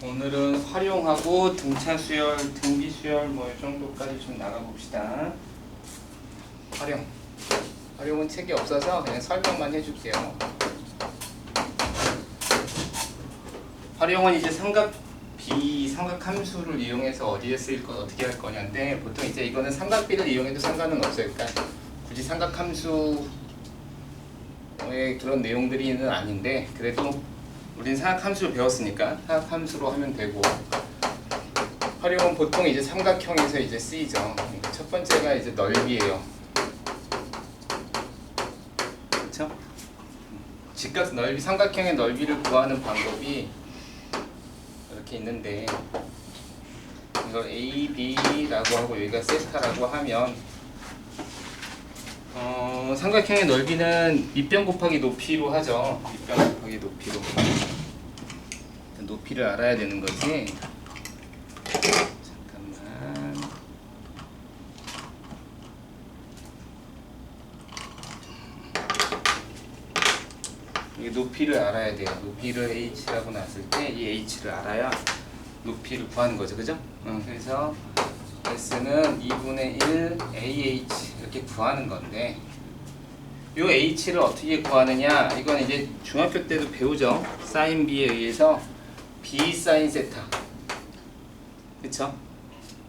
오늘은 활용하고 등차 수열, 등비 수열 뭐 이 정도까지 좀 나가봅시다. 활용은 책이 없어서 그냥 설명만 해줄게요. 활용은 이제 삼각 함수를 이용해서 어디에 쓰일 건 어떻게 할 거냐인데, 보통 이제 이거는 삼각비를 이용해도 상관은 없어요. 그러니까 굳이 삼각 함수의 그런 내용들이는 아닌데, 그래도 우린 삼각 함수를 배웠으니까 삼각 함수로 하면 되고, 활용은 보통 이제 삼각형에서 이제 쓰이죠. 그러니까 첫 번째가 이제 넓이에요. 그렇죠? 직각 넓이, 삼각형의 넓이를 구하는 방법이 이렇게 있는데, 이걸 A, B라고 하고 여기가 세타라고 하면, 삼각형의 넓이는 밑변 곱하기 높이로 하죠. 밑변 곱하기 높이로. 높이를 알아야 되는 거지. 잠깐만. 이게 높이를 알아야 돼요. 높이를 h라고 놨을 때 이 h를 알아야 높이를 구하는 거죠. 그죠? 그래서 s는 2분의 1 ah 이렇게 구하는 건데, 요 h를 어떻게 구하느냐, 이건 이제 중학교 때도 배우죠. 사인 b에 의해서 b 사인 세타. 그쵸?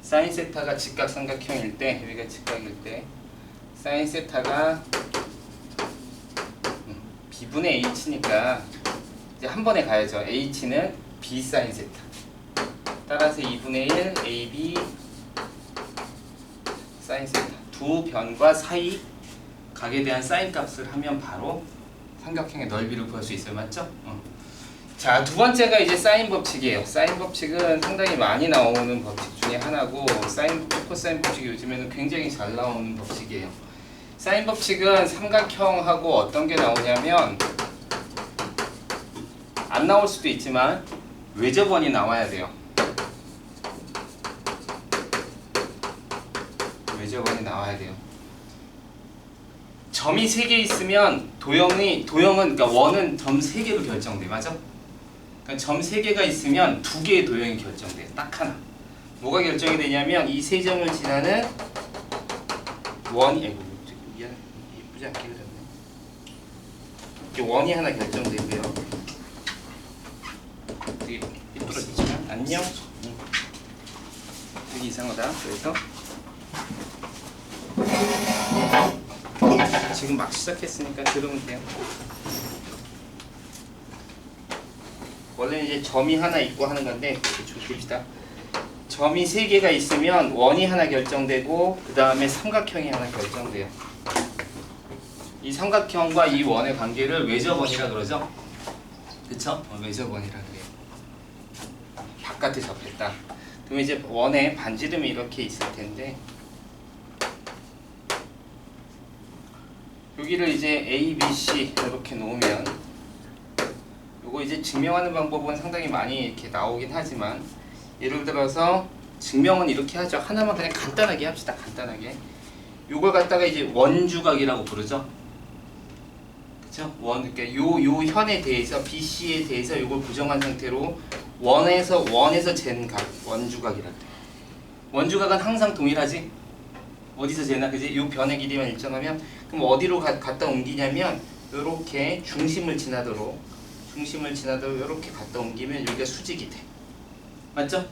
사인 세타가 직각삼각형일 때, 여기가 직각일 때 사인 세타가 b분의 h니까 이제 한 번에 가야죠. h는 b 사인 세타. 따라서 2분의 1 ab 사인 세타. 두 변과 사이 각에 대한 사인 값을 하면 바로 삼각형의 넓이를 구할 수 있어요. 맞죠? 자, 두 번째가 이제 사인 법칙이에요. 사인 법칙은 상당히 많이 나오는 법칙 중에 하나고, 사인, 코사인 법칙이 요즘에는 굉장히 잘 나오는 법칙이에요. 사인 법칙은 삼각형하고 어떤 게 나오냐면, 안 나올 수도 있지만 외접원이 나와야 돼요. 외접원이 나와야 돼요. 점이 3개 있으면 도형은, 그러니까 원은 점 3개로 결정돼. 맞아? 그러니까 점 3개가 있으면 2개의 도형이 결정돼. 딱 하나. 뭐가 결정이 되냐면, 이 세 점을 지나는 원이, 예쁘지 않게 그렸네. 이렇게 원이 하나 결정되고요. 되게 삐뚤어지지만 안녕. 되게 이상하다. 그래서 지금 막 시작했으니까 들으면 돼요. 원래는 이제 점이 하나 있고 하는 건데, 줍시다. 점이 3개가 있으면 원이 하나 결정되고, 그 다음에 삼각형이 하나 결정돼요. 이 삼각형과 이 원의 관계를 외접원이라 그러죠. 그쵸? 외접원이라 그래요. 바깥에 접했다. 그럼 이제 원에 반지름이 이렇게 있을 텐데, 여기를 이제 A, B, C 이렇게 놓으면, 요거 이제 증명하는 방법은 상당히 많이 이렇게 나오긴 하지만, 예를 들어서 증명은 이렇게 하죠. 하나만 그냥 간단하게 합시다. 간단하게. 요걸 갖다가 이제 원주각이라고 부르죠. 그쵸? 그러니까 요 현에 대해서, BC에 대해서 요걸 부정한 상태로 원에서 잰 각, 원주각이라 그래요. 원주각은 항상 동일하지? 어디서 재나? 그지? 요 변의 길이만 일정하면, 그럼 어디로 갖다 옮기냐면, 요렇게 중심을 지나도록 요렇게 갖다 옮기면 여기가 수직이 돼. 맞죠?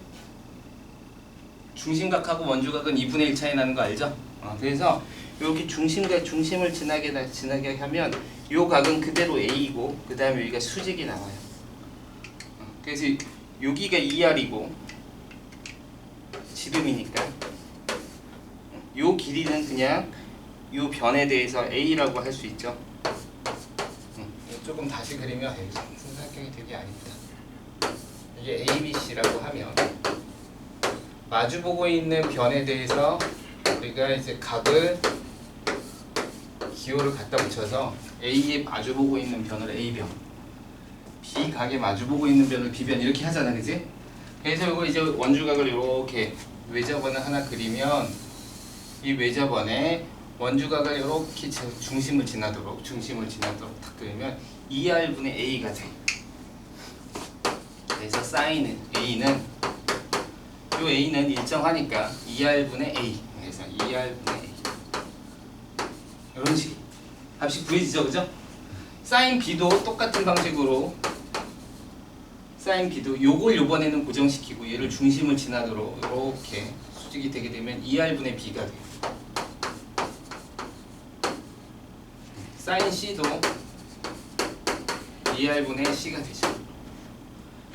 중심각하고 원주각은 2분의 1 차이 나는 거 알죠? 그래서 이렇게 중심을 지나게 하면 요 각은 그대로 A이고, 그 다음에 여기가 수직이 나와요. 그래서 여기가 2R이고 지름이니까 요 길이는 그냥 요 변에 대해서 A라고 할 수 있죠. 조금 다시 그리면 삼각형이 되게 아닙니다. 이게 ABC라고 하면 마주보고 있는 변에 대해서 우리가 이제 각을 기호를 갖다 붙여서 A에 마주보고 있는 변을 A변, B 각에 마주보고 있는 변을 B변 이렇게 하잖아, 그지? 그래서 이거 이제 원주각을 이렇게 외접원을 하나 그리면, 이 외접원에 원주각을 이렇게 중심을 지나도록 탁 그리면 2R분의 A가 돼. 그래서 사인 A는 요 A는 일정하니까 2R분의 A. 그래서 2R분의 A. 이런 식이 값이 구해지죠, 그죠? 사인 B도 똑같은 방식으로 사인 B도 요걸 요번에는 고정시키고 얘를 중심을 지나도록 이렇게 수직이 되게 되면 2R분의 B가 돼요. 사인 C도 2R분의 C가 되죠.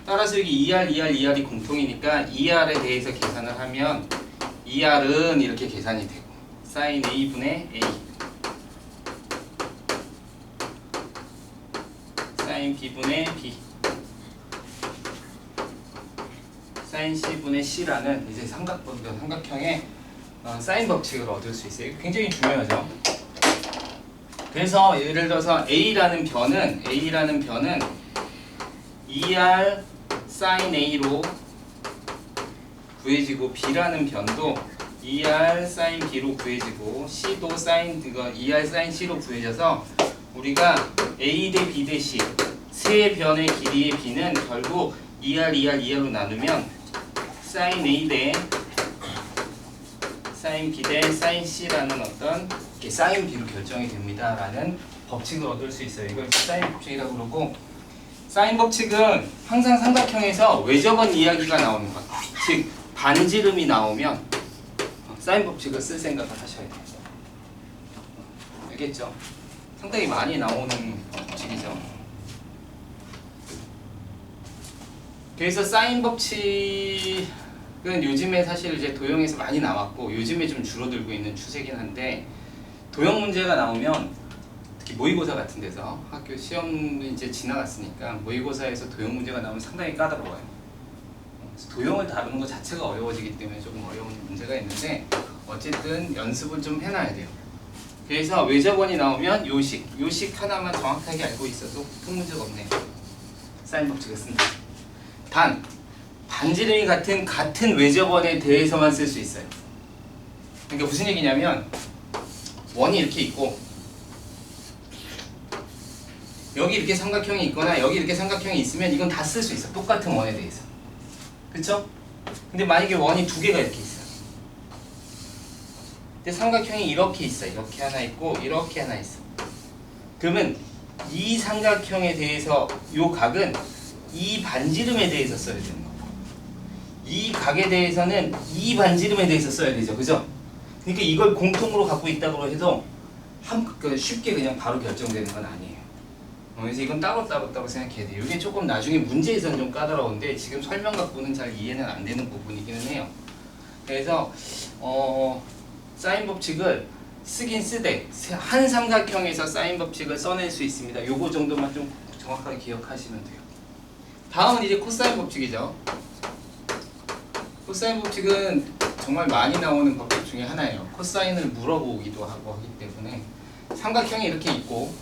따라서 여기 2R, 2R, 2R이 공통이니까 2R에 대해서 계산을 하면 2R은 이렇게 계산이 되고 사인 A분의 A 사인 B분의 B 사인 C분의 C라는 이제 삼각형의 사인 법칙을 얻을 수 있어요. 이거 굉장히 중요하죠. 그래서 예를 들어서 A라는 변은 2R 사인 A로 구해지고 B라는 변도 2R 사인 B로 구해지고 C도 사인 이거 2R 사인 C로 구해져서 우리가 A 대 B 대 C 세 변의 길이의 B는 결국 2R, 2R, 2R로 나누면 사인 A 대 사인 B 대 사인 C라는 어떤 사인 B로 결정이 됩니다 라는 법칙을 얻을 수 있어요. 이걸 사인 법칙이라고 그러고 사인 법칙은 항상 삼각형에서 외접원 이야기가 나오는 것. 즉 반지름이 나오면 사인 법칙을 쓸 생각을 하셔야 돼요. 알겠죠? 상당히 많이 나오는 법칙이죠. 그래서 사인 법칙은 요즘에 사실 이제 도형에서 많이 나왔고 요즘에 좀 줄어들고 있는 추세긴 한데 도형 문제가 나오면 특히 모의고사 같은 데서 학교 시험 이제 지나갔으니까 모의고사에서 도형 문제가 나오면 상당히 까다로워요. 도형을 다루는 것 자체가 어려워지기 때문에 조금 어려운 문제가 있는데 어쨌든 연습을 좀 해놔야 돼요. 그래서 외접원이 나오면 요식 하나만 정확하게 알고 있어도 큰 문제가 없네요. 사인 법칙을 쓴다. 단 반지름이 같은 외접원에 대해서만 쓸 수 있어요. 그러니까 무슨 얘기냐면 원이 이렇게 있고 여기 이렇게 삼각형이 있거나 여기 이렇게 삼각형이 있으면 이건 다 쓸 수 있어. 똑같은 원에 대해서. 그쵸? 근데 만약에 원이 두 개가 이렇게 있어요. 근데 삼각형이 이렇게 있어. 이렇게 하나 있고 이렇게 하나 있어. 그러면 이 삼각형에 대해서 요 각은 이 반지름에 대해서 써야 되는 거고 이 각에 대해서는 이 반지름에 대해서 써야 되죠. 그죠? 그러니까 이걸 공통으로 갖고 있다고 해도 쉽게 그냥 바로 결정되는 건 아니에요. 그래서 이건 따로 생각해야 돼요. 이게 조금 나중에 문제에서는 좀 까다로운데 지금 설명 갖고는 잘 이해는 안 되는 부분이기는 해요. 그래서 사인 법칙을 쓰긴 쓰되 한 삼각형에서 사인 법칙을 써낼 수 있습니다. 요거 정도만 좀 정확하게 기억하시면 돼요. 다음은 이제 코사인 법칙이죠. 코사인 법칙은 정말 많이 나오는 법칙 중에 하나예요. 코사인을 물어보기도 하고 하기 때문에 삼각형이 이렇게 있고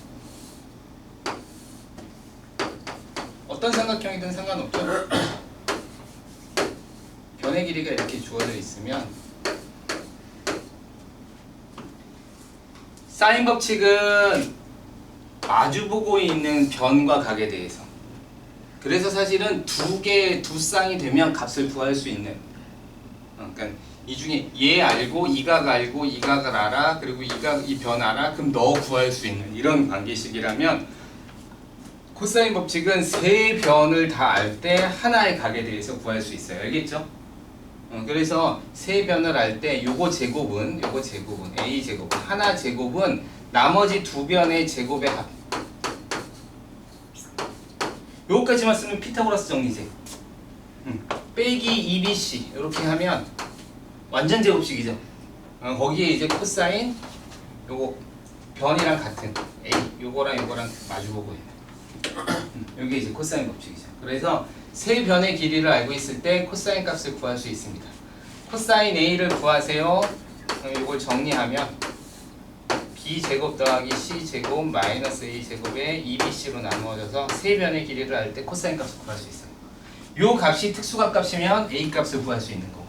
어떤 삼각형이든 상관없죠. 변의 길이가 이렇게 주어져 있으면 사인 법칙은 마주보고 있는 변과 각에 대해서 그래서 사실은 두 쌍이 되면 값을 구할 수 있는 그러니까 이 중에 얘 알고 이 각 알고 이 각을 알아 그리고 이 변 알아 그럼 너 구할 수 있는 이런 관계식이라면 코사인 법칙은 세 변을 다 알 때 하나의 각에 대해서 구할 수 있어요. 알겠죠? 그래서 세 변을 알 때 요거 제곱은 A 제곱은 하나 제곱은 나머지 두 변의 제곱의 합. 요거까지만 쓰면 피타고라스 정리제. 빼기 2bc 이렇게 하면 완전 제곱식이죠. 거기에 이제 코사인 요거 변이랑 같은 A 요거랑 마주보고 있는. 여기 이제 코사인 법칙이죠. 그래서 세 변의 길이를 알고 있을 때 코사인 값을 구할 수 있습니다. 코사인 A를 구하세요. 그럼 이걸 정리하면 B제곱 더하기 C제곱 마이너스 A제곱에 2BC로 나누어져서 세 변의 길이를 알 때 코사인 값을 구할 수 있어요. 요 값이 특수각 값이면 A 값을 구할 수 있는 거고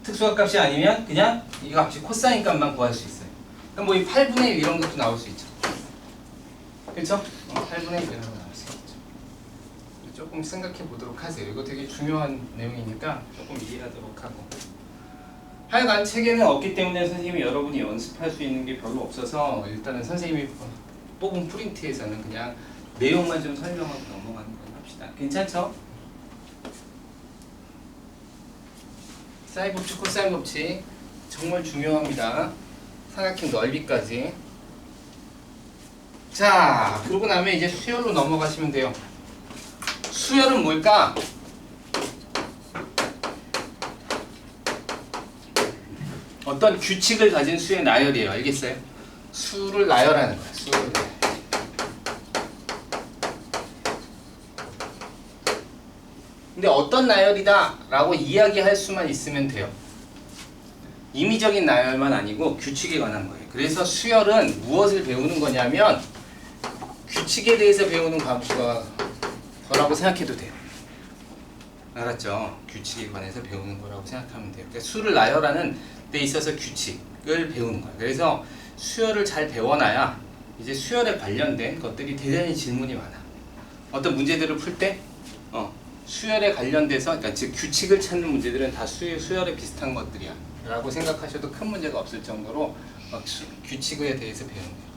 특수각 값이 아니면 그냥 이 값이 코사인 값만 구할 수 있어요. 그럼 뭐 이 8분의 1 이런 것도 나올 수 있죠. 그렇죠? 8분의 1 이런 거 나올 수 있죠. 그렇죠? 조금 생각해 보도록 하세요. 이거 되게 중요한 내용이니까 조금 이해하도록 하고. 하여간 체계는 없기 때문에 선생님이 여러분이 연습할 수 있는 게 별로 없어서 일단은 선생님이 뽑은 프린트에서는 그냥 내용만 좀 설명하고 넘어가는 걸로 합시다. 괜찮죠? 사인 법칙, 코사인 법칙 정말 중요합니다. 삼각형 넓이까지. 자, 그러고 나면 이제 수열로 넘어가시면 돼요. 수열은 뭘까? 어떤 규칙을 가진 수의 나열이에요. 알겠어요? 수를 나열하는 거야. 수를 나열. 근데 어떤 나열이다 라고 이야기할 수만 있으면 돼요. 임의적인 나열만 아니고 규칙에 관한 거예요. 그래서 수열은 무엇을 배우는 거냐면 규칙에 대해서 배우는 거라고 생각해도 돼요. 알았죠? 규칙에 관해서 배우는 거라고 생각하면 돼요. 그러니까 수를 나열하는 데 있어서 규칙을 배우는 거예요. 그래서 수열을 잘 배워놔야 이제 수열에 관련된 것들이 대단히 질문이 많아. 어떤 문제들을 풀 때 수열에 관련돼서, 그러니까 즉 규칙을 찾는 문제들은 다 수열에 비슷한 것들이야 라고 생각하셔도 큰 문제가 없을 정도로 규칙에 대해서 배우는 거예요.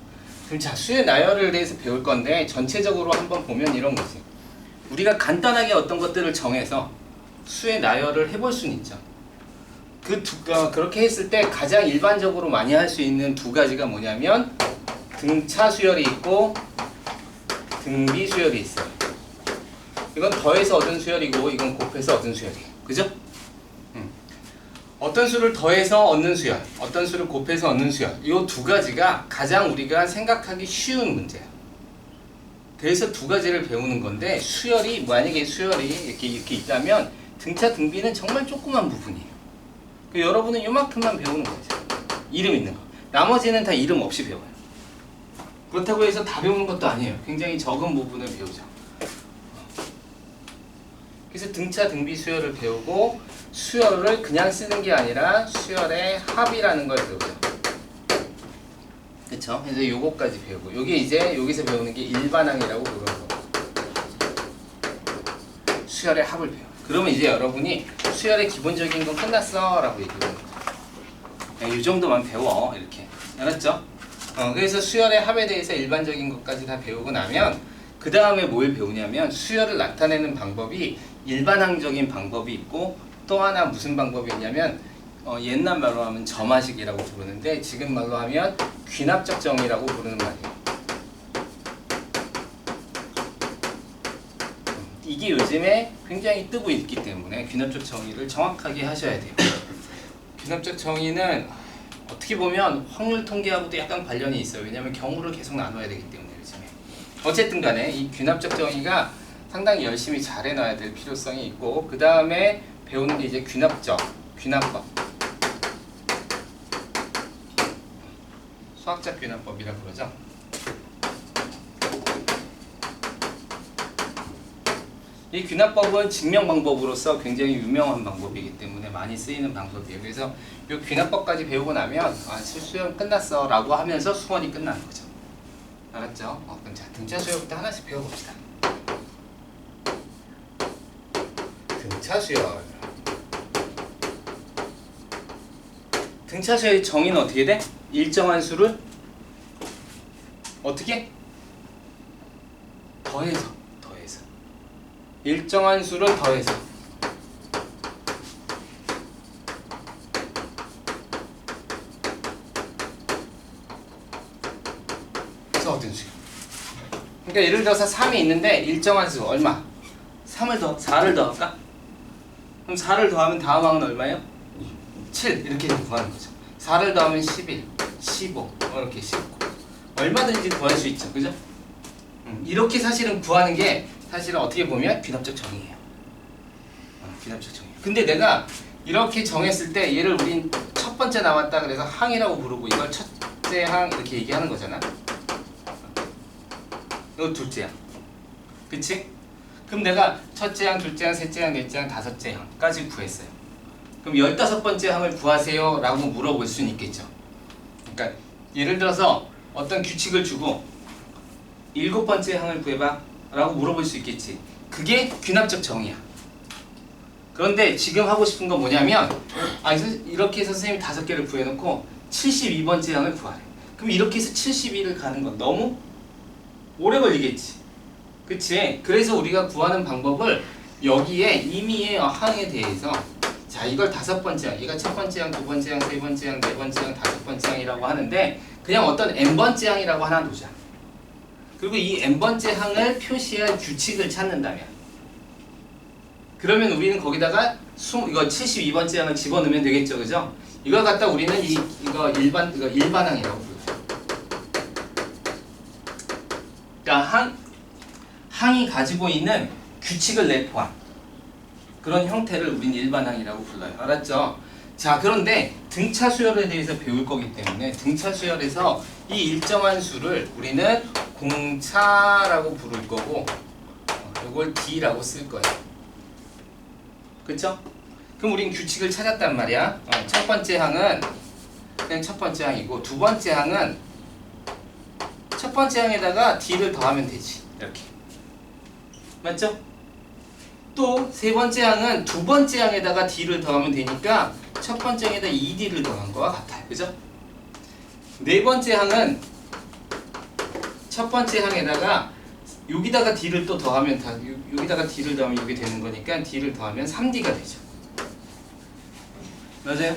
그럼 자, 수의 나열을 대해서 배울 건데 전체적으로 한번 보면 이런 거지. 우리가 간단하게 어떤 것들을 정해서 수의 나열을 해볼 수는 있죠. 그렇게 했을 때 가장 일반적으로 많이 할 수 있는 두 가지가 뭐냐면 등차 수열이 있고 등비 수열이 있어요. 이건 더해서 얻은 수열이고 이건 곱해서 얻은 수열이에요. 그죠? 어떤 수를 더해서 얻는 수열, 어떤 수를 곱해서 얻는 수열, 이 두 가지가 가장 우리가 생각하기 쉬운 문제예요. 그래서 두 가지를 배우는 건데 만약에 수열이 이렇게 있다면 등차 등비는 정말 조그만 부분이에요. 여러분은 이만큼만 배우는 거죠. 이름 있는 거. 나머지는 다 이름 없이 배워요. 그렇다고 해서 다 배우는 것도 아니에요. 굉장히 적은 부분을 배우죠. 그래서 등차 등비 수열을 배우고 수열을 그냥 쓰는 게 아니라 수열의 합이라는 걸 배우죠. 그쵸? 그래서 요거까지 배우고 요게 이제 여기서 배우는 게 일반항이라고 부르는 거. 수열의 합을 배워요. 그러면 이제 여러분이 수열의 기본적인 건 끝났어 라고 얘기하는 거죠. 이 정도만 배워 이렇게. 알았죠? 그래서 수열의 합에 대해서 일반적인 것까지 다 배우고 나면 그 다음에 뭘 배우냐면 수열을 나타내는 방법이 일반항적인 방법이 있고 또 하나 무슨 방법이 있냐면 옛날 말로 하면 점화식이라고 부르는데 지금 말로 하면 귀납적 정의라고 부르는 말이에요. 이게 요즘에 굉장히 뜨고 있기 때문에 귀납적 정의를 정확하게 하셔야 돼요. 귀납적 정의는 어떻게 보면 확률 통계하고도 약간 관련이 있어요. 왜냐하면 경우를 계속 나눠야 되기 때문에 요즘에. 어쨌든 간에 이 귀납적 정의가 상당히 열심히 잘 해놔야 될 필요성이 있고 그 다음에 배우는 게 이제 귀납법. 수학적 귀납법이라고 그러죠. 이 귀납법은 증명 방법으로서 굉장히 유명한 방법이기 때문에 많이 쓰이는 방법이에요. 그래서 이 귀납법까지 배우고 나면 수열 끝났어 라고 하면서 수원이 끝나는 거죠. 알았죠? 그럼 자, 등차 수열부터 하나씩 배워봅시다. 등차 수열. 등차 수열의 정의는 어떻게 돼? 일정한 수를 어떻게? 더해서. 일정한 수를 더해서. 그래서 얻은 수요. 그러니까 예를 들어서 3이 있는데 일정한 수 얼마? 4를 더할까? 그럼 4를 더하면 다음 항은 얼마예요? 7 이렇게 구하는 거죠. 4를 더하면 11, 15 이렇게 19 얼마든지 구할 수 있죠. 그죠? 이렇게 사실은 구하는 게 사실은 어떻게 보면 귀납적 정의예요. 귀납적 정의. 근데 내가 이렇게 정했을 때 얘를 우린 첫 번째 나왔다 그래서 항이라고 부르고 이걸 첫째 항 이렇게 얘기하는 거잖아. 이거 둘째 항. 그치? 그럼 내가 첫째 항, 둘째 항, 셋째 항, 넷째 항, 다섯째 항까지 구했어요. 그럼 15번째 항을 구하세요 라고 물어볼 수는 있겠죠. 그러니까 예를 들어서 어떤 규칙을 주고 7번째 항을 구해봐 라고 물어볼 수 있겠지. 그게 귀납적 정의야. 그런데 지금 하고 싶은 건 뭐냐면 이렇게 해서 선생님이 5개를 구해놓고 72번째 항을 구하래. 그럼 이렇게 해서 72를 가는 건 너무 오래 걸리겠지. 그치? 그래서 우리가 구하는 방법을 여기에 임의의 항에 대해서 자 이걸 5번째 항, 얘가 첫 번째 항, 두 번째 항, 세 번째 항, 네 번째 항, 5번째 항이라고 하는데 그냥 어떤 n번째 항이라고 하나 놓자. 그리고 이 n번째 항을 표시할 규칙을 찾는다면 그러면 우리는 거기다가 이거 72번째 항을 집어넣으면 되겠죠, 그죠? 이걸 갖다 우리는 이거 일반항이라고 불러요. 그러니까 항이 가지고 있는 규칙을 내포한 그런 형태를 우린 일반항이라고 불러요. 알았죠? 자, 그런데 등차 수열에 대해서 배울 거기 때문에 등차 수열에서 이 일정한 수를 우리는 공차라고 부를 거고 이걸 D라고 쓸 거예요. 그쵸? 그럼 우린 규칙을 찾았단 말이야. 첫 번째 항은 그냥 첫 번째 항이고 두 번째 항은 첫 번째 항에다가 D를 더하면 되지. 이렇게. 맞죠? 또 세 번째 항은 두 번째 항에다가 D를 더하면 되니까 첫 번째 항에다 2D를 더한 거와 같아요. 그죠? 네 번째 항은 첫 번째 항에다가 여기다가 D를 또 더하면 여기다가 D를 더하면 이게 되는 거니까 D를 더하면 3D가 되죠. 맞아요?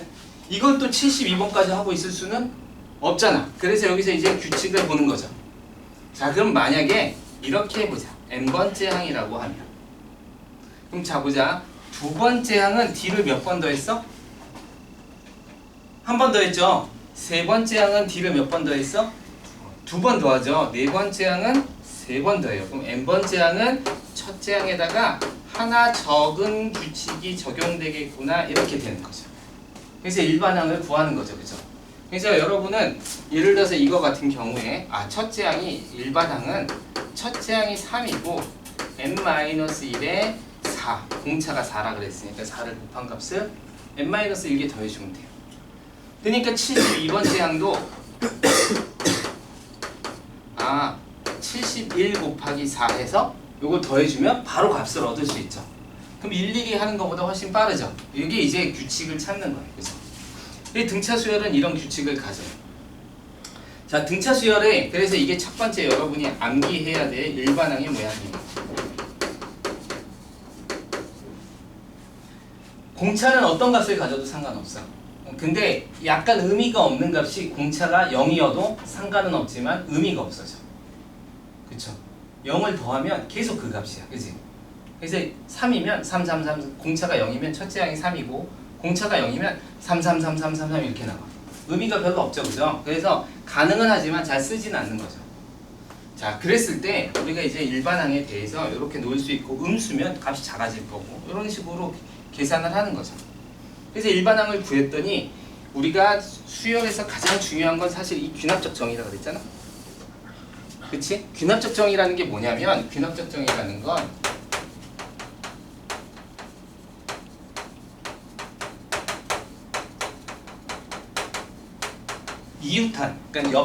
이걸 또 72번까지 하고 있을 수는 없잖아. 그래서 여기서 이제 규칙을 보는 거죠. 자, 그럼 만약에 이렇게 해보자. n번째 항이라고 하면 그럼 자 보자. 두 번째 항은 D를 몇 번 더했어? 한 번 더했죠. 세 번째 항은 D를 몇 번 더했어? 2번 더하죠. 네 번째 항은 3번 더해요. 그럼 n번째 항은 첫째 항에다가 하나 적은 규칙이 적용되겠구나 이렇게 되는 거죠. 그래서 일반항을 구하는 거죠. 그죠? 그래서 여러분은 예를 들어서 이거 같은 경우에 첫째 항이 일반항은 첫째 항이 3이고 n-1에 4 공차가 4라 그랬으니까 4를 곱한 값을 n-1개 더해주면 돼요. 그러니까 72번째 항도 71 곱하기 4 해서 요거 더해주면 바로 값을 얻을 수 있죠. 그럼 일일이 하는 것보다 훨씬 빠르죠. 이게 이제 규칙을 찾는 거예요. 그죠? 이 등차 수열은 이런 규칙을 가져요. 자, 등차 수열에 그래서 이게 첫 번째 여러분이 암기해야 될 일반항의 모양입니다. 공차는 어떤 값을 가져도 상관없어. 근데 약간 의미가 없는 값이 공차가 0이어도 상관은 없지만 의미가 없어져. 그쵸? 0을 더하면 계속 그 값이야. 그치? 그래서 3이면 3, 3, 3, 공차가 0이면 첫째 항이 3이고 공차가 0이면 3, 3, 3, 3, 3, 3 이렇게 나와. 의미가 별로 없죠. 그죠? 그래서 가능은 하지만 잘 쓰진 않는 거죠. 자, 그랬을 때 우리가 이제 일반항에 대해서 이렇게 놓을 수 있고 음수면 값이 작아질 거고 이런 식으로 계산을 하는 거죠. 그래서 일반항을 구했더니 우리가 수열에서 가장 중요한 건 사실 이 귀납적 정의라고 그랬잖아. 그치? 귀납적 정의라는 게 뭐냐면 귀납적 정의라는 건 이웃한, 그러니까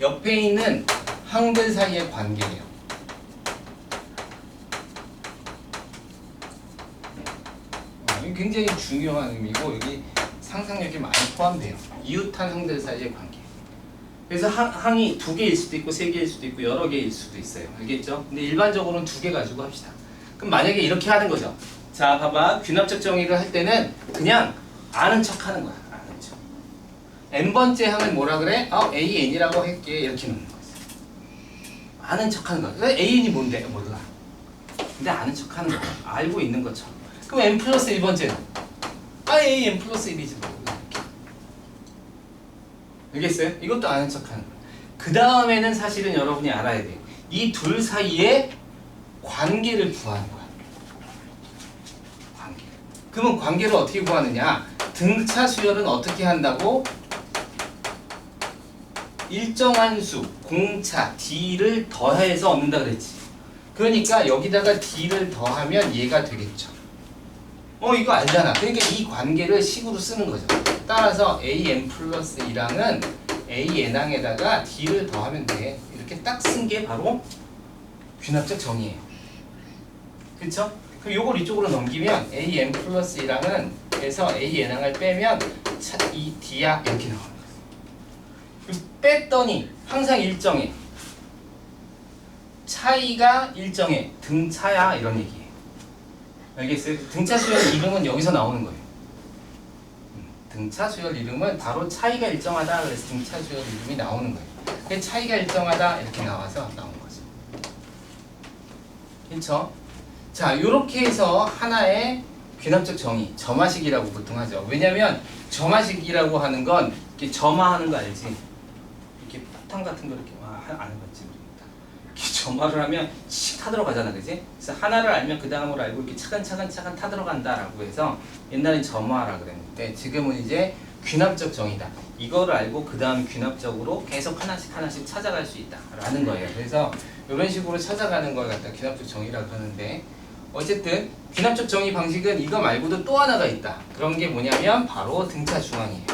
옆에 있는 항들 사이의 관계예요. 굉장히 중요한 의미고 여기 상상력이 많이 포함돼요. 이웃한 항들 사이의 관계. 그래서 항이 2개일 수도 있고 3개일 수도 있고 여러 개일 수도 있어요. 알겠죠? 근데 일반적으로는 2개 가지고 합시다. 그럼 만약에 이렇게 하는 거죠. 자, 봐봐. 귀납적 정의를 할 때는 그냥 아는 척 하는 거야. 아는 척. n번째 항을 뭐라 그래? AN이라고 할게. 이렇게 놓는 거지. 아는 척 하는 거야. 그래서 AN이 뭔데? 몰라. 근데 아는 척 하는 거야. 알고 있는 것처럼. 그럼 n 플러스 1번째는? AN 플러스 1이지 뭐. 알겠어요? 이것도 아는 척 하는 거야. 그 다음에는 사실은 여러분이 알아야 돼요. 이 둘 사이에 관계를 구하는 거야. 관계. 그러면 관계를 어떻게 구하느냐? 등차 수열은 어떻게 한다고? 일정한 수, 공차, D를 더해서 얻는다 그랬지. 그러니까 여기다가 D를 더하면 얘가 되겠죠. 이거 알잖아. 그러니까 이 관계를 식으로 쓰는 거죠. 따라서 AN 플러스 1항은 AN항에다가 D를 더하면 돼. 이렇게 딱 쓴 게 바로 귀납적 정의예요. 그쵸? 그럼 요걸 이쪽으로 넘기면 AN 플러스 1항은 에서 AN항을 빼면 이 D야 이렇게 나오는 거예요. 뺐더니 항상 일정해. 차이가 일정해. 등차야 이런 얘기예요. 알겠어요? 등차 수열 이름은 여기서 나오는 거예요. 등차 수열 이름은 바로 차이가 일정하다 그래서 등차 수열 이름이 나오는 거예요. 차이가 일정하다 이렇게 나와서 나온 거죠. 그렇죠? 자, 요렇게 해서 하나의 귀납적 정의, 점화식이라고 보통 하죠. 왜냐면 점화식이라고 하는 건 이렇게 점화하는 거 알지? 이렇게 파탄 같은 거 이렇게 안 해봤지 우리가. 이렇게 점화를 하면 씩 타들어가잖아, 그지? 그래서 하나를 알면 그 다음으로 알고 이렇게 차근차근 타들어간다라고 해서 옛날엔 점화라 그랬는데 지금은 이제 귀납적 정의다. 이거를 알고 그 다음 귀납적으로 계속 하나씩 찾아갈 수 있다라는 거예요. 그래서 이런 식으로 찾아가는 걸 갖다 귀납적 정의라고 하는데 어쨌든 귀납적 정의 방식은 이거 말고도 또 하나가 있다. 그런 게 뭐냐면 바로 등차 중앙이에요.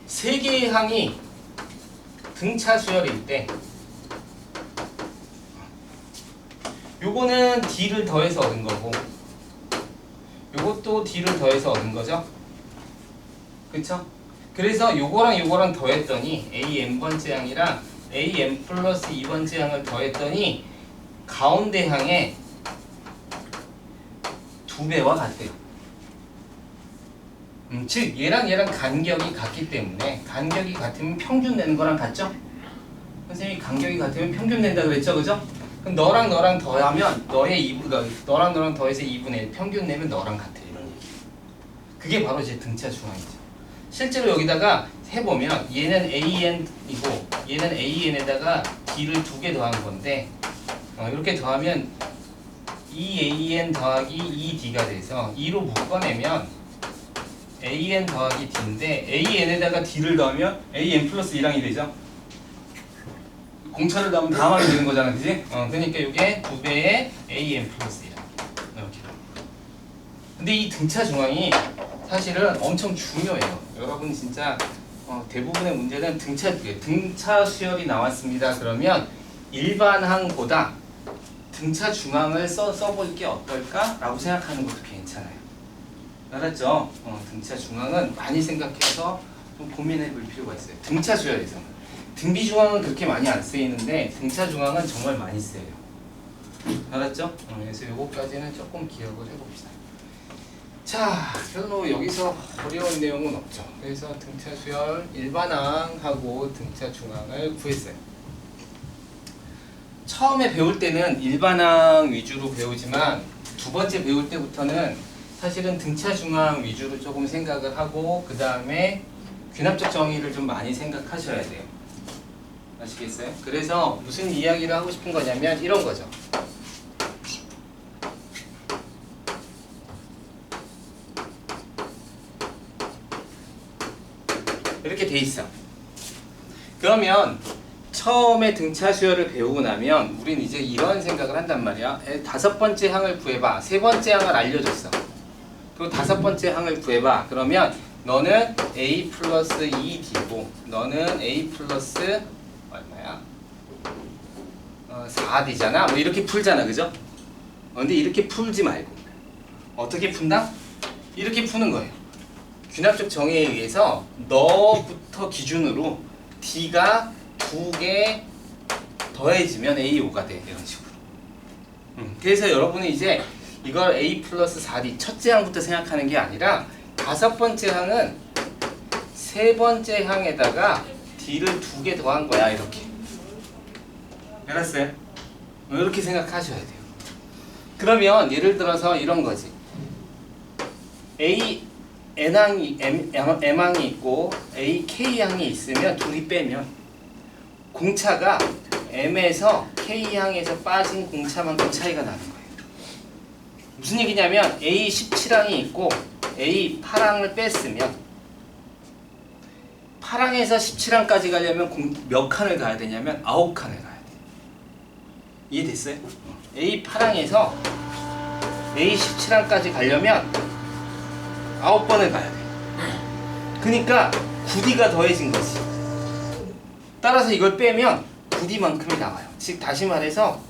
세 개의 항이 등차 수열일 때 요거는 D를 더해서 얻은 거고 요것도 D를 더해서 얻은 거죠. 그쵸? 그래서 요거랑 더했더니 AN번째 항이랑 AN 플러스 2번째 항을 더했더니 가운데 항의 2배와 같대요. 즉 얘랑 간격이 같기 때문에 간격이 같으면 평균 내는 거랑 같죠? 선생님이 간격이 같으면 평균 낸다 그랬죠? 그죠? 그럼 너랑 더하면 너랑 더해서 2분의 1 평균 내면 너랑 같아 이런 얘기. 그게 바로 제 등차 중앙이죠. 실제로 여기다가 해보면 얘는 AN이고 얘는 AN에다가 D를 2개 더한 건데 이렇게 더하면 2AN 더하기 2D가 돼서 2로 묶어내면 AN 더하기 D인데 AN에다가 D를 더하면 AN 플러스 1항이 되죠. 공차를 넣으면 다음하게 되는 거잖아, 그지? 그러니까 이게 2배의 AN 플러스 1항 이렇게. 근데 이 등차 중앙이 사실은 엄청 중요해요. 여러분 진짜 대부분의 문제는 등차 수열이 나왔습니다. 그러면 일반항보다 등차 중앙을 써볼 게 어떨까라고 생각하는 것도 괜찮아요. 알았죠? 등차 중앙은 많이 생각해서 좀 고민해 볼 필요가 있어요. 등차 수열에서는. 등비 중앙은 그렇게 많이 안 쓰이는데 등차 중앙은 정말 많이 쓰여요. 알았죠? 그래서 요거까지는 조금 기억을 해봅시다. 자, 별로 여기서 어려운 내용은 없죠. 그래서 등차 수열 일반항하고 등차 중앙을 구했어요. 처음에 배울 때는 일반항 위주로 배우지만 두 번째 배울 때부터는 사실은 등차 중앙 위주로 조금 생각을 하고 그 다음에 귀납적 정의를 좀 많이 생각하셔야 돼요. 아시겠어요? 그래서 무슨 이야기를 하고 싶은 거냐면 이런 거죠. 이렇게 돼 있어. 그러면 처음에 등차 수열을 배우고 나면 우린 이제 이런 생각을 한단 말이야. 다섯 번째 항을 구해봐. 세 번째 항을 알려줬어. 그리고 다섯 번째 항을 구해봐. 그러면 너는 A 플러스 2D고 너는 A 플러스 얼마야? 4D잖아. 뭐 이렇게 풀잖아. 그죠? 근데 이렇게 풀지 말고 어떻게 푼다? 이렇게 푸는 거예요. 귀납적 정의에 의해서 너부터 기준으로 D가 2개 더해지면 A5가 돼. 이런 식으로. 그래서 여러분은 이제 이걸 A 플러스 4D 첫째 항부터 생각하는 게 아니라 다섯 번째 항은 세 번째 항에다가 D를 2개 더한 거야. 이렇게. 알았어요? 이렇게 생각하셔야 돼요. 그러면 예를 들어서 이런 거지. M항이 있고 K항이 있으면 둘이 빼면 공차가 M에서 K항에서 빠진 공차만큼 차이가 나는 거예요. 무슨 얘기냐면 A17항이 있고 A8항을 뺐으면 8항에서 17항까지 가려면 몇 칸을 가야 되냐면 9칸을 가야 돼. 이해됐어요? A8항에서 A17항까지 가려면 9번을 가야 돼. 그러니까 9D가 더해진 거지. 따라서 이걸 빼면 부디만큼이 나와요. 즉 다시 말해서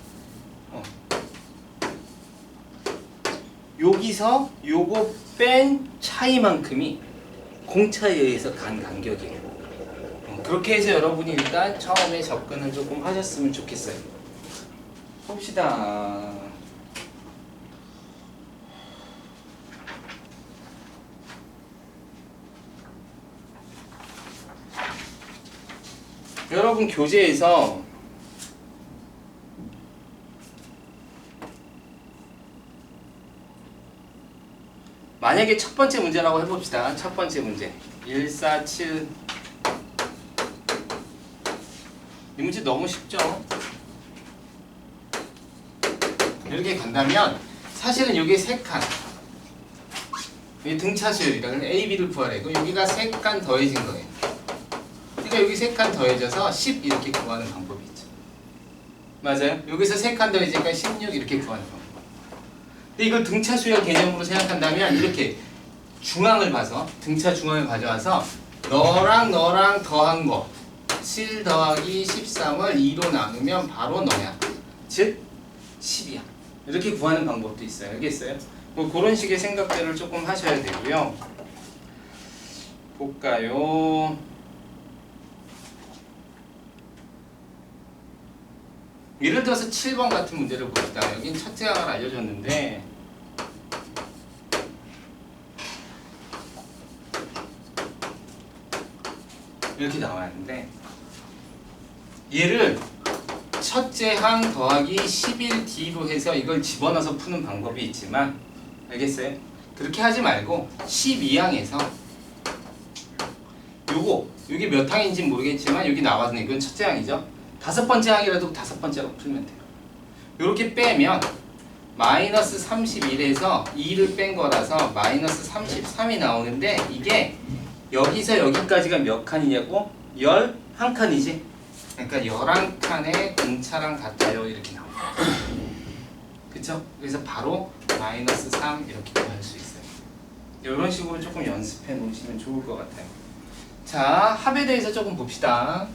여기서 요거 뺀 차이만큼이 공차에 의해서 간 간격이에요. 그렇게 해서 여러분이 일단 처음에 접근을 조금 하셨으면 좋겠어요. 봅시다. 여러분 교재에서 만약에 첫 번째 문제라고 해봅시다. 첫 번째 문제 147. 이 문제 너무 쉽죠? 이렇게 간다면 사실은 여기 3칸 여기 등차 수열이다. 그럼 A, B를 구하래. 그럼 여기가 3칸 더해진 거예요. 그러니까 여기 3칸 더해져서 10 이렇게 구하는 방법이 있죠. 맞아요? 여기서 3칸 더해지니까 16 이렇게 구하는 방법. 근데 이걸 등차 수열 개념으로 생각한다면 이렇게 중앙을 봐서 등차 중앙을 가져와서 너랑 더한 거 7 더하기 13을 2로 나누면 바로 너야. 즉 10이야. 이렇게 구하는 방법도 있어요. 알겠어요? 뭐 그런 식의 생각들을 조금 하셔야 되고요. 볼까요? 예를 들어서 7번 같은 문제를 봅시다. 여긴 첫째 항을 알려줬는데 이렇게 나와야 하는데 얘를 첫째 항 더하기 11D로 해서 이걸 집어넣어서 푸는 방법이 있지만 알겠어요? 그렇게 하지 말고 12항에서 요게 몇 항인지 모르겠지만 여기 나와서 이건 첫째 항이죠. 5번째 항이라도 5번째로 풀면 돼요. 요렇게 빼면 마이너스 31에서 2를 뺀 거라서 마이너스 33이 나오는데 이게 여기서 여기까지가 몇 칸이냐고? 11칸이지? 그러니까 11칸의 공차랑 같아요. 이렇게 나옵니다. 그쵸? 그래서 바로 마이너스 3 이렇게 구할 수 있어요. 이런 식으로 조금 연습해 놓으시면 좋을 것 같아요. 자, 합에 대해서 조금 봅시다.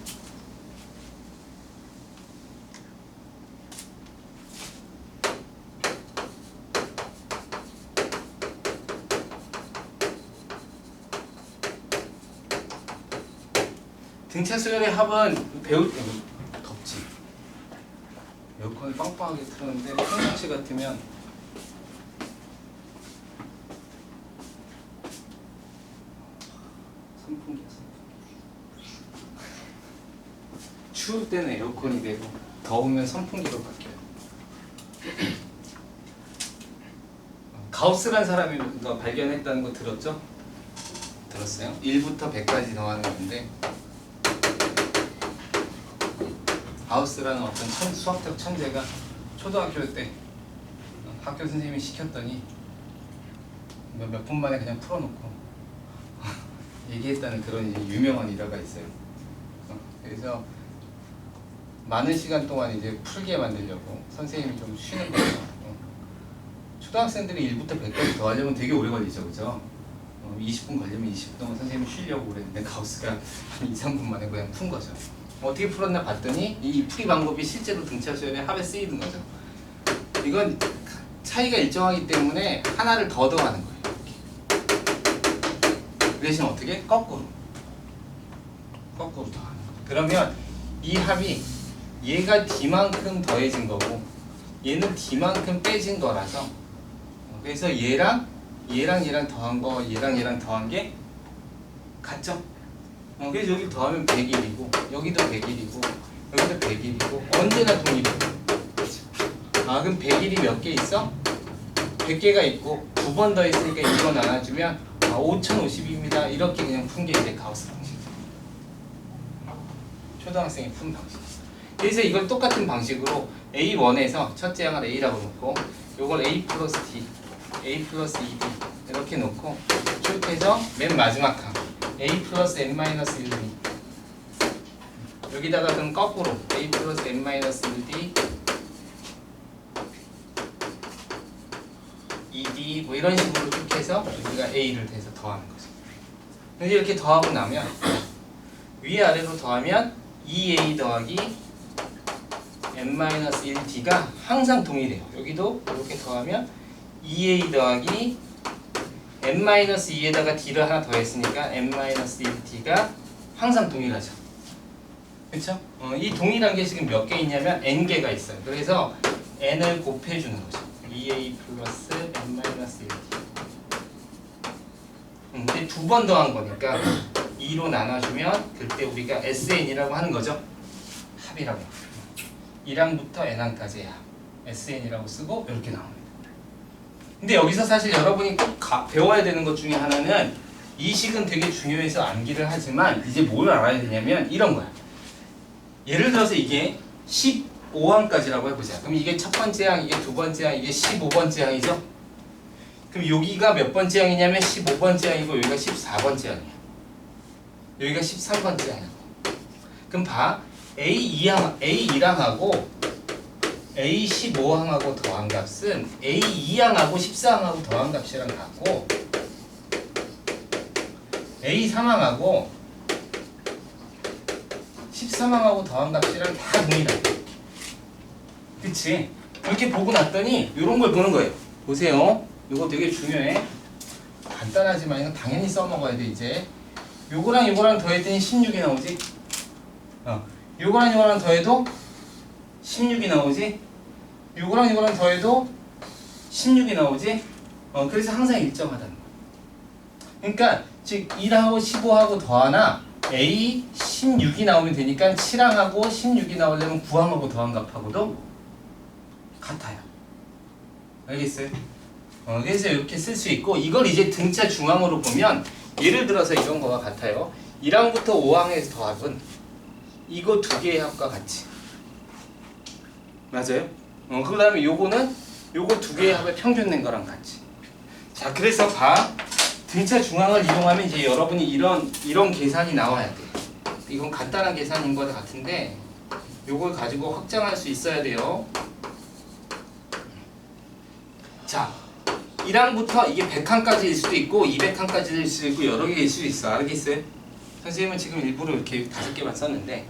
등차 수열의 합은 배울 때 덥지. 에어컨을 빵빵하게 틀었는데 평상시 같으면 선풍기야. 추울 때는 에어컨이 되고 더우면 선풍기로 바뀌어요. 가우스란 사람이 발견했다는 거 들었죠? 들었어요? 1부터 100까지 더하는 건데 가우스라는 어떤 수학적 천재가 초등학교 때 학교 선생님이 시켰더니 몇 분 만에 그냥 풀어놓고 얘기했다는 그런 유명한 일화가 있어요. 그래서 많은 시간 동안 이제 풀게 만들려고 선생님이 좀 쉬는 거죠. 초등학생들이 1부터 100까지 더하려면 되게 오래 걸리죠, 그죠? 20분 걸리면 20분 동안 선생님이 쉬려고 그랬는데 가우스가 한 2, 3분 만에 그냥 푼 거죠. 어떻게 풀었나 봤더니 이 풀이 방법이 실제로 등차 수열의 합에 쓰이는 거죠. 이건 차이가 일정하기 때문에 하나를 더 더하는 거예요. 이렇게. 그 대신 어떻게? 거꾸로 더하는 거. 그러면 이 합이 얘가 D만큼 더해진 거고 얘는 D만큼 빼진 거라서 그래서 얘랑 더한 거 얘랑 더한 게 같죠? 그래서 여기 더하면 101이고 여기도 101이고 여기도 101이고 언제나 독립해요. 그럼 101이 몇 개 있어? 100개가 있고 9번 더 있으니까 이거 나눠주면 5050입니다. 이렇게 그냥 푼 게 이제 가우스 방식. 초등학생이 푼 방식. 그래서 이걸 똑같은 방식으로 A1에서 첫째 항을 A라고 놓고 요걸 A 플러스 D, A 플러스 2D 이렇게 놓고 쭉 해서 맨 마지막 항 A 플러스 N-1D 여기다가 그럼 거꾸로 A 플러스 N-1D 2D 뭐 이런 식으로 쭉 해서 여기가 A를 대서 더하는 거죠. 근데 이렇게 더하고 나면 위아래로 더하면 2a 더하기 n-1t가 항상 동일해요. 여기도 이렇게 더하면 2a 더하기 n-2에다가 d를 하나 더했으니까 n-1t가 항상 동일하죠. 그렇죠? 이 동일한 게 지금 몇 개 있냐면 n개가 있어요. 그래서 n을 곱해주는 거죠. 2a 플러스 n-1t. 근데 두 번 더한 거니까 2로 나눠주면 그때 우리가 SN이라고 하는 거죠. 합이라고. 1항부터 n항까지 합. SN이라고 쓰고 이렇게 나옵니다. 근데 여기서 사실 여러분이 꼭 배워야 되는 것 중에 하나는 이 식은 되게 중요해서 암기를 하지만 이제 뭘 알아야 되냐면 이런 거야. 예를 들어서 이게 15항까지라고 해보자. 그럼 이게 첫 번째 항, 이게 두 번째 항, 이게 15번째 항이죠? 그럼 여기가 몇 번째 항이냐면 15번째 항이고 여기가 14번째 항이야. 여기가 13번째 항이야. 그럼 봐. A1항하고 A15항하고 더한 값은 A2항하고 14항하고 더한 값이랑 같고 A3항하고 13항하고 더한 값이랑 다 동일하게. 그치? 이렇게 보고 났더니 이런 걸 보는 거예요. 보세요. 이거 되게 중요해. 간단하지만 이거 당연히 써먹어야 돼 이제. 요거랑 요거랑 더했더니 16이 나오지? 요거랑 요거랑 더해도 16이 나오지? 요거랑 요거랑 더해도 16이 나오지? 그래서 항상 일정하다는 거야. 그러니까 즉 1하고 15하고 더하나 A 16이 나오면 되니까 7항하고 16이 나오려면 9항하고 더한 값하고도 같아요. 알겠어요? 그래서 이렇게 쓸 수 있고 이걸 이제 등차 중앙으로 보면 예를 들어서 이런 거와 같아요. 1항부터 5항에서 더합은 이거 두 개의 합과 같이. 맞아요? 그 다음에 요거는 요거 두 개의 합의 평균 낸 거랑 같이. 자, 그래서 봐. 등차 중앙을 이용하면 이제 여러분이 이런 계산이 나와야 돼. 이건 간단한 계산인 것 같은데 요걸 가지고 확장할 수 있어야 돼요. 자, 1항부터 이게 100항까지일 수도 있고 200항까지일 수도 있고 여러 개일 수도 있어. 알겠어요? 선생님은 지금 일부러 이렇게 5개만 썼는데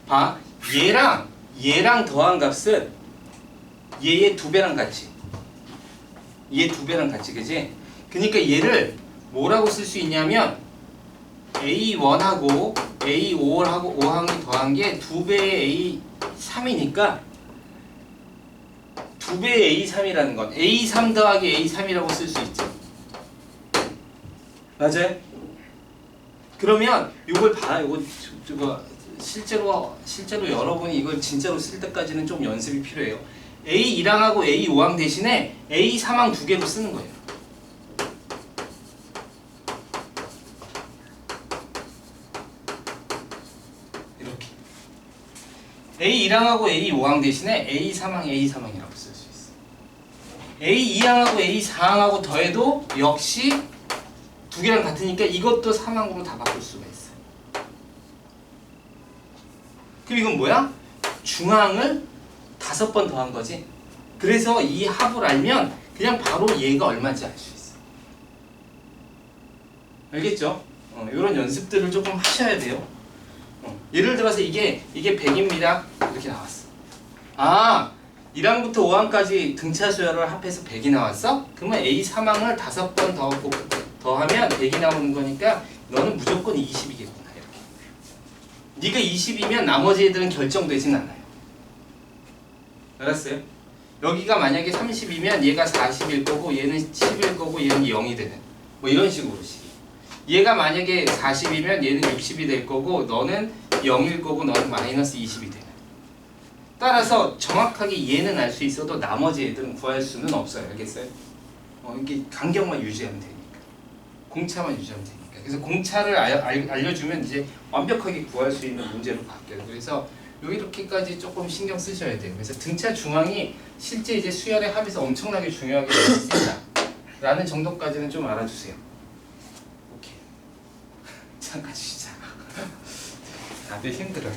봐. 얘랑 더한 값은 얘의 2배랑 같이. 얘 2배랑 같이, 그지? 그러니까 얘를 뭐라고 쓸 수 있냐면 A1하고 A5하고 5항이 더한 게 2배의 A3이니까 2배의 A3이라는 건 A3 더하기 A3이라고 쓸 수 있죠. 맞아요? 그러면 이걸 봐. 이거 실제로 여러분이 이걸 진짜로 쓸 때까지는 좀 연습이 필요해요. A1항하고 A5항 대신에 A3항 두 개로 쓰는 거예요. 이렇게 A1항하고 A5항 대신에 A3항, A3항이라고 쓸 수 있어. A2항하고 A4항하고 더해도 역시 두 개랑 같으니까 이것도 3항으로 다 바꿀 수가 있어요. 그럼 이건 뭐야? 중항을 5번 더한 거지. 그래서 이 합을 알면 그냥 바로 얘가 얼마인지 알 수 있어. 알겠죠? 이런 연습들을 조금 하셔야 돼요. 예를 들어서 이게 100입니다. 이렇게 나왔어. 아, 1항부터 5항까지 등차 수열을 합해서 100이 나왔어? 그러면 A3항을 5번 더하면 100이 나오는 거니까 너는 무조건 20이겠구나. 이렇게. 네가 20이면 나머지 애들은 결정되진 않아요. 알았어요? 여기가 만약에 30이면 얘가 40일 거고 얘는 10일 거고 얘는 0이 되는 뭐 이런 식으로 식이. 얘가 만약에 40이면 얘는 60이 될 거고 너는 0일 거고 너는 마이너스 20이 되는. 따라서 정확하게 얘는 알 수 있어도 나머지 애들은 구할 수는 없어요. 알겠어요? 이게 간격만 유지하면 되니까. 공차만 유지하면 되니까. 그래서 공차를 알려주면 이제 완벽하게 구할 수 있는 문제로 바뀌어요. 그래서 이렇게까지 조금 신경 쓰셔야 돼요. 그래서 등차 중앙이 실제 이제 수열의 합에서 엄청나게 중요하게 있다 라는 정도까지는 좀 알아주세요. 오케이. 잠깐 쉬자. 다들 힘들어요.